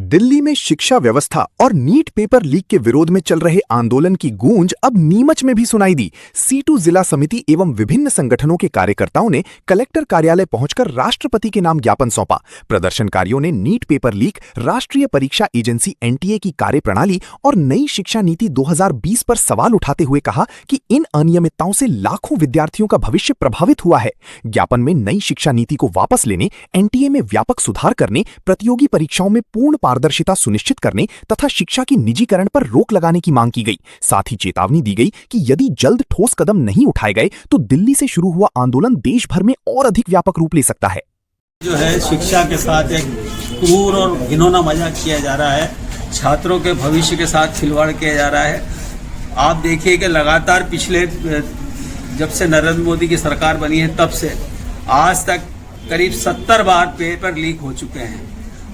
दिल्ली में शिक्षा व्यवस्था और नीट पेपर लीक के विरोध में चल रहे आंदोलन की गूंज अब नीमच में भी सुनाई दी। C2 जिला समिति एवं विभिन्न संगठनों के कार्यकर्ताओं ने कलेक्टर कार्यालय पहुंचकर राष्ट्रपति के नाम ज्ञापन सौंपा। प्रदर्शनकारियों ने नीट पेपर लीक, राष्ट्रीय परीक्षा एजेंसी NTA की कार्यप्रणाली और नई शिक्षा नीति 2020 पर सवाल उठाते हुए कहा कि इन अनियमितताओं से लाखों विद्यार्थियों का भविष्य प्रभावित हुआ है। ज्ञापन में नई शिक्षा नीति को वापस लेने, NTA में व्यापक सुधार करने, प्रतियोगी परीक्षाओं में पूर्ण पारदर्शिता सुनिश्चित करने तथा शिक्षा की निजीकरण पर रोक लगाने की मांग की गई। साथ ही चेतावनी दी गई कि यदि जल्द ठोस कदम नहीं उठाए गए तो दिल्ली से शुरू हुआ आंदोलन देश भर में और अधिक व्यापक रूप ले सकता है। जो है शिक्षा के साथ एक क्रूर और घिनौना मजाक किया जा रहा है, छात्रों के भविष्य के साथ खिलवाड़ किया जा रहा है। आप देखिए कि लगातार पिछले जब से नरेंद्र मोदी की सरकार बनी है तब से आज तक करीब 70 बार पेपर लीक हो चुके हैं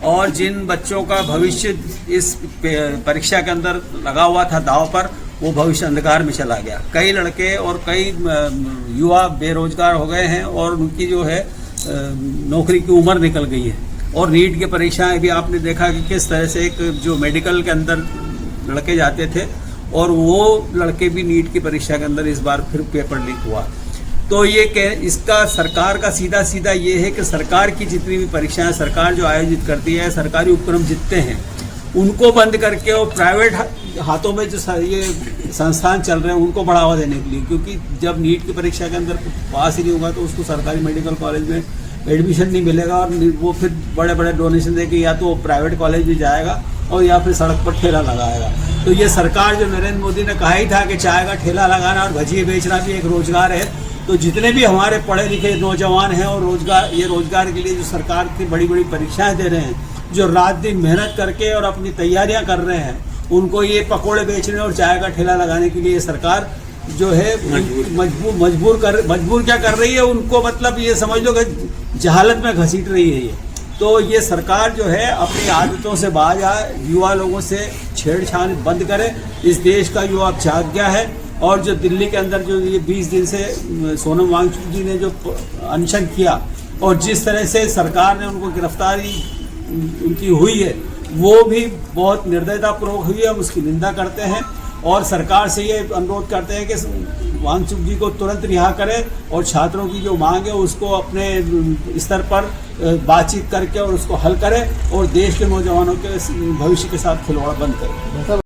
और जिन बच्चों का भविष्य इस परीक्षा के अंदर लगा हुआ था दांव पर, वो भविष्य अंधकार में चला गया। कई लड़के और कई युवा बेरोजगार हो गए हैं और उनकी जो है नौकरी की उम्र निकल गई है। और नीट की परीक्षाएं भी आपने देखा कि किस तरह से एक जो मेडिकल के अंदर लड़के जाते थे और वो लड़के भी नीट की परीक्षा के अंदर इस बार फिर पेपर लीक हुआ। तो ये इसका सरकार का सीधा ये है कि सरकार की जितनी भी परीक्षाएं सरकार जो आयोजित करती है, सरकारी उपक्रम जितने हैं उनको बंद करके और प्राइवेट हाथों में जो ये संस्थान चल रहे हैं उनको बढ़ावा देने के लिए, क्योंकि जब नीट की परीक्षा के अंदर पास ही नहीं होगा तो उसको सरकारी मेडिकल कॉलेज में एडमिशन नहीं मिलेगा और वो फिर बड़े बड़े डोनेशन दे के या तो प्राइवेट कॉलेज भी जाएगा और या फिर सड़क पर ठेला लगाएगा। तो ये सरकार जो नरेंद्र मोदी ने कहा ही था कि चाय का ठेला लगाना और भजिए बेचना भी एक रोजगार है, तो जितने भी हमारे पढ़े लिखे नौजवान हैं और रोजगार के लिए जो सरकार की बड़ी बड़ी परीक्षाएं दे रहे हैं, जो रात दिन मेहनत करके और अपनी तैयारियां कर रहे हैं, उनको ये पकोड़े बेचने और चाय का ठेला लगाने के लिए सरकार जो है मजबूर क्या कर रही है, उनको मतलब ये समझ लो कि जहालत में घसीट रही है ये। तो ये सरकार जो है अपनी आदतों से बाज आए, युवा लोगों से छेड़छाड़ बंद करे। इस देश का युवा जाग गया है और जो दिल्ली के अंदर जो ये 20 दिन से सोनम वांगचुक जी ने जो अनशन किया और जिस तरह से सरकार ने उनको गिरफ्तारी उनकी हुई है, वो भी बहुत निर्दयतापूर्वक हुई है। हम उसकी निंदा करते हैं और सरकार से ये अनुरोध करते हैं कि वांगचुक जी को तुरंत रिहा करें और छात्रों की जो मांग है उसको अपने स्तर पर बातचीत करके और उसको हल करें और देश के नौजवानों के भविष्य के साथ खिलवाड़ बंद करें।